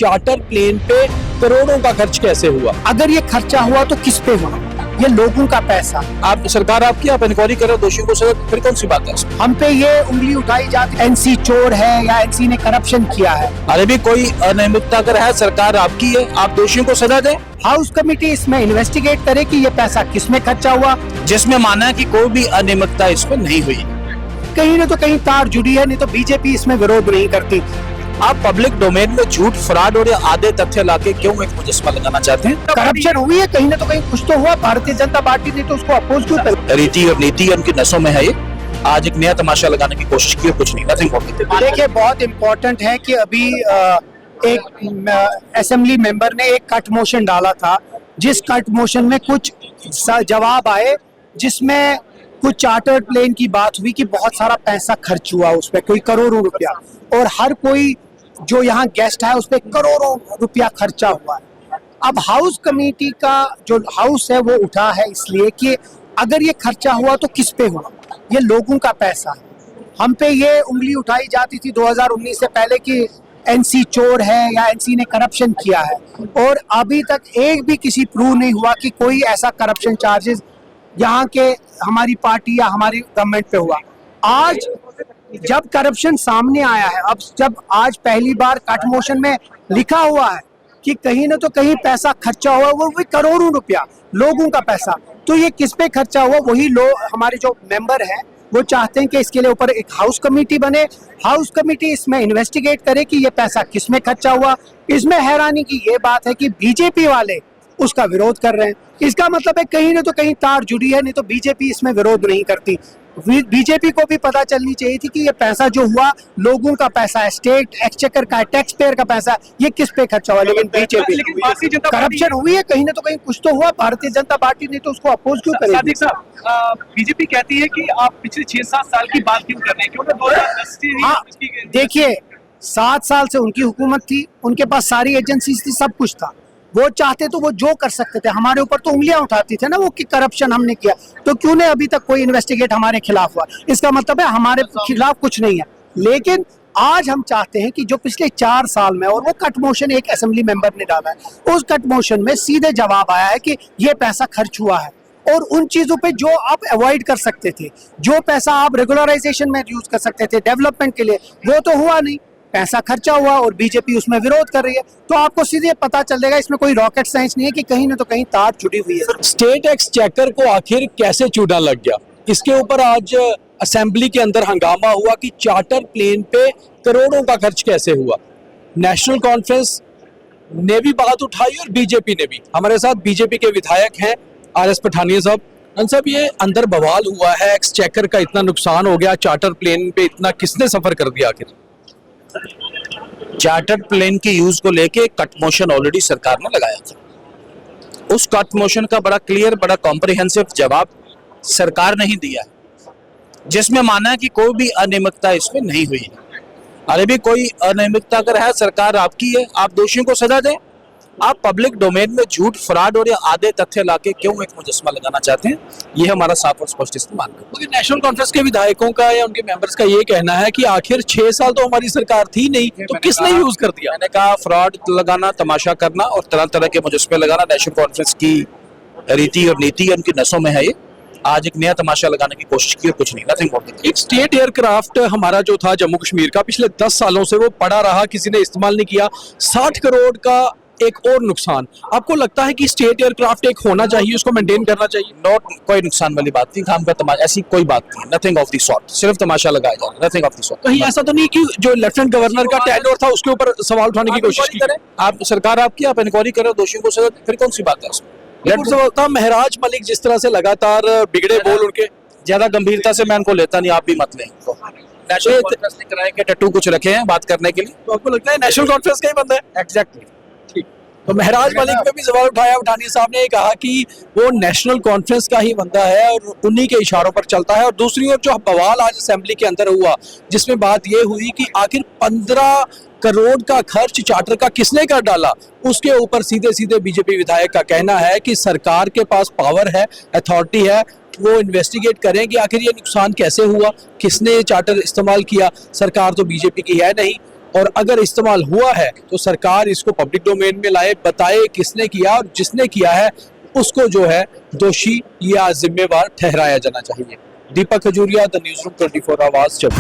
Charter plane पे करोड़ों का खर्च कैसे हुआ। अगर ये खर्चा हुआ तो किस पे हुआ? ये लोगों का पैसा। आप सरकार आपकी, आप इंक्वायरी करो, दोषियों को सजा, फिर कौन सी बात है? हम पे ये उंगली उठाई जाती है एनसी चोर है या एनसी ने करप्शन किया है। अरे भी कोई अनियमितता अगर है, सरकार आपकी है, आप दोषियों को सजा दें। हाउस कमेटी इसमें इन्वेस्टिगेट करे कि ये पैसा किस में खर्चा हुआ, जिसमें माना है कि कोई भी अनियमितता इसमें नहीं हुई। कहीं न तो कहीं तार जुड़ी है, नहीं तो बीजेपी इसमें विरोध नहीं करती। आप पब्लिक डोमेन में झूठ, फ्रॉड और आधे तथ्य लाके क्यों एक मुजस्मा लगाना चाहते हैं? करप्शन हुई है, कहीं न तो कहीं कुछ तो हुआ। भारतीय जनता पार्टी ने तो उसको अपोज क्यों किया? रीति और नीति उनकी नसों में है। ये आज एक नया तमाशा लगाने की कोशिश की, कुछ नहीं, नथिंग रॉन्ग। देखिए, बहुत इम्पोर्टेंट है कि अभी एक असेंबली मेंबर ने एक कट मोशन डाला था, जिस कट मोशन में कुछ जवाब आए, जिसमें कुछ चार्टर्ड प्लेन की बात हुई कि बहुत सारा पैसा खर्च हुआ उस पर, कोई करोड़ों रुपया, और हर कोई जो यहाँ गेस्ट है उस पर करोड़ों रुपया खर्चा हुआ है। अब हाउस कमेटी का जो हाउस है वो उठा है इसलिए कि अगर ये खर्चा हुआ तो किस पे हुआ, ये लोगों का पैसा है। हम पे ये उंगली उठाई जाती थी 2019 से पहले कि एनसी चोर है या एनसी ने करप्शन किया है, और अभी तक एक भी किसी प्रूव नहीं हुआ कि कोई ऐसा करप्शन चार्जेस यहाँ के हमारी पार्टी या हमारी गवर्नमेंट पे हुआ। आज जब करप्शन सामने आया है, अब जब आज पहली बार कट मोशन में लिखा हुआ है कि कहीं ना तो कहीं पैसा खर्चा हुआ, वो भी करोड़ों रुपया लोगों का पैसा, तो ये किस पे खर्चा हुआ? वही लोग, हमारे जो मेंबर हैं, वो चाहते हैं कि इसके लिए ऊपर एक हाउस कमेटी बने, हाउस कमेटी इसमें इन्वेस्टिगेट करे कि ये पैसा किस में खर्चा हुआ। इसमें हैरानी की ये बात है कि बीजेपी वाले उसका विरोध कर रहे हैं। इसका मतलब है कहीं ना तो कहीं तार जुड़ी है, नहीं तो बीजेपी इसमें विरोध नहीं करती। बीजेपी को भी पता चलनी चाहिए थी कि ये पैसा जो हुआ लोगों का पैसा है, स्टेट एक्सचेकर का है, टैक्स पेयर का पैसा, ये किस पे खर्चा हुआ। लेकिन बीजेपी करप्शन हुई है, कहीं ना तो कहीं कुछ तो हुआ। भारतीय जनता पार्टी ने तो उसको अपोज क्यों करेगी? बीजेपी कहती है कि आप पिछले 6-7 साल की बात क्यों कर रहे हैं, क्योंकि 2010 से ही हाँ, देखिए, 7 साल से उनकी हुकूमत थी, उनके पास सारी एजेंसीज थी, सब कुछ था। वो चाहते तो वो जो कर सकते थे, हमारे ऊपर तो उंगलियां उठाती थे ना वो कि करप्शन हमने किया, तो क्यों नहीं अभी तक कोई इन्वेस्टिगेट हमारे खिलाफ हुआ? इसका मतलब है हमारे खिलाफ कुछ नहीं है। लेकिन आज हम चाहते हैं कि जो पिछले 4 साल में, और वो कट मोशन एक असेंबली मेंबर ने डाला है, उस कट मोशन में सीधे जवाब आया है कि ये पैसा खर्च हुआ है, और उन चीजों पे जो आप अवॉइड कर सकते थे, जो पैसा आप रेगुलराइजेशन में यूज कर सकते थे डेवलपमेंट के लिए, वो तो हुआ नहीं, पैसा खर्चा हुआ, और बीजेपी उसमें विरोध कर रही है। तो आपको सीधे पता चलेगा, इसमें कोई रॉकेट साइंस नहीं है कि कहीं ना तो कहीं तार जुड़ी हुई है। स्टेट एक्सचेकर को आखिर कैसे चूड़ा लग गया, इसके ऊपर आज असेंबली के अंदर हंगामा हुआ कि चार्टर प्लेन पे करोड़ों का खर्च कैसे हुआ। नेशनल कॉन्फ्रेंस ने भी बात उठाई और बीजेपी ने भी। हमारे साथ बीजेपी के विधायक हैं RS पठानिया साहब। साहब, ये अंदर बवाल हुआ है, एक्सचेकर का इतना नुकसान हो गया, चार्टर प्लेन पे इतना किसने सफर कर दिया आखिर? चार्टर्ड प्लेन के यूज को लेके कट मोशन ऑलरेडी सरकार ने लगाया था। उस कट मोशन का बड़ा क्लियर, बड़ा कॉम्प्रिहेंसिव जवाब सरकार ने ही दिया है, जिसमें माना है कि कोई भी अनियमितता इसमें नहीं हुई है। अरे भी कोई अनियमितता अगर है, सरकार आपकी है, आप दोषियों को सजा दें। आप पब्लिक डोमेन में झूठ, फ्रॉड और आधे तथ्य लाके क्यों एक मुजस्मा लगाना चाहते हैं? ये हमारा साफ और स्पष्ट इस्तेमाल है। नेशनल कॉन्फ्रेंस के विधायकों का या उनके मेंबर्स का ये कहना है कि आखिर 6 साल तो हमारी सरकार थी नहीं, तो किसने यूज कर दिया? मैंने कहा, फ्रॉड लगाना, तमाशा करना और तरह तरह के मुजस्मे लगाना नेशनल कॉन्फ्रेंस की रीति और नीति उनकी नसों में है। ये आज एक नया तमाशा लगाने की कोशिश की, कुछ नहीं, नथिंग रॉन्ग। एक स्टेट एयरक्राफ्ट हमारा जो था जम्मू कश्मीर का, पिछले 10 सालों से वो पड़ा रहा, किसी ने इस्तेमाल नहीं किया। 60 करोड़ का एक और नुकसान। आपको लगता है कि स्टेट एयरक्राफ्ट एक होना चाहिए, उसको मेंटेन करना चाहिए? नॉट, कोई नुकसान वाली बात नहीं, काम का तमाशा, ऐसी कोई बात नहीं, नथिंग ऑफ द सॉर्ट, सिर्फ तमाशा लगाया जा रहा है, नथिंग ऑफ द सॉर्ट। कहीं ऐसा तो नहीं कि जो लेफ्टिनेंट गवर्नर का टेन्योर था उसके ऊपर सवाल उठाने की कोशिश की? आप सरकार आपकी, आप इंक्वायरी करो, दोषियों को सजा, फिर कौन सी बात है उसमें? महराज मलिक जिस तरह से लगातार बिगड़े बोल उनके, ज्यादा गंभीरता से मैं उनको लेता नहीं, आप भी मत लें। नेशनल कॉन्फ्रेंस ने कराए के टैटू कुछ रखे हैं बात करने के लिए, तो आपको लगता है नेशनल कॉन्फ्रेंस का ही बंदा है? एग्जैक्टली। तो महराज मलिक पे भी सवाल उठाया, पठानिया साहब ने कहा कि वो नेशनल कॉन्फ्रेंस का ही बंदा है और उन्हीं के इशारों पर चलता है। और दूसरी ओर जो बवाल आज असेंबली के अंदर हुआ, जिसमें बात ये हुई कि आखिर 15 करोड़ का खर्च चार्टर का किसने कर डाला, उसके ऊपर सीधे सीधे बीजेपी विधायक का कहना है कि सरकार के पास पावर है, अथॉरिटी है, वो इन्वेस्टिगेट करें कि आखिर ये नुकसान कैसे हुआ, किसने चार्टर इस्तेमाल किया। सरकार तो बीजेपी की है नहीं, और अगर इस्तेमाल हुआ है तो सरकार इसको पब्लिक डोमेन में लाए, बताए किसने किया, और जिसने किया है उसको जो है दोषी या जिम्मेवार ठहराया जाना चाहिए। दीपक खजूरिया, द न्यूज़ रूम 24 आवाज, जब